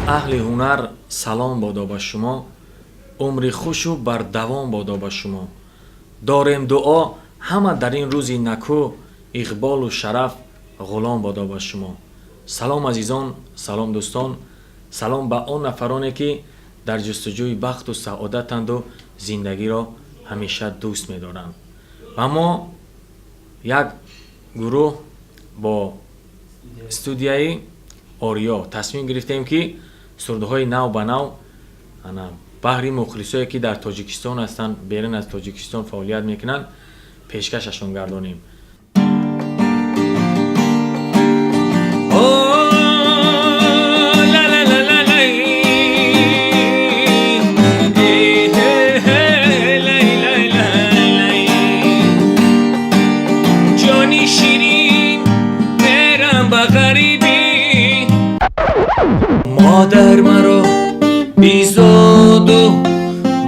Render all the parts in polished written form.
اهل هنر سلام بادا با شما. عمر خوش و بر دوام بادا با شما. داریم دعا همه در این روزی نکو، اقبال و شرف غلام بادا با شما. سلام عزیزان، سلام دوستان، سلام به آن نفرانی که در جستجوی بخت و سعادتند و زندگی را همیشه دوست می‌دارند. و ما یک گروه با استودیوی آریا تصمیم گرفتیم که سرودهای نو به نو بهر مخلصایی که در تاجیکستان هستند، بیرون از تاجیکستان فعالیت میکنند، پیشکششان گردانیم. مادر مرا بیزاد و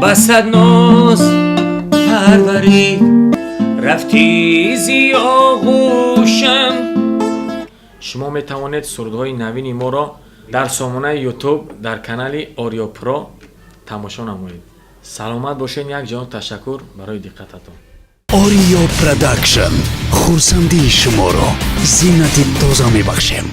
بسد ناز پرورید، رفتی زی آغوشم. شما می توانید سرودهای نوین ما را در سامانه یوتیوب در کانال آریا پرو تماشا نمایید. سلامت باشین. یک جهان تشکر برای دقتتان. آریا پروداکشن خورسندی شما را زینت تازه می بخشیم.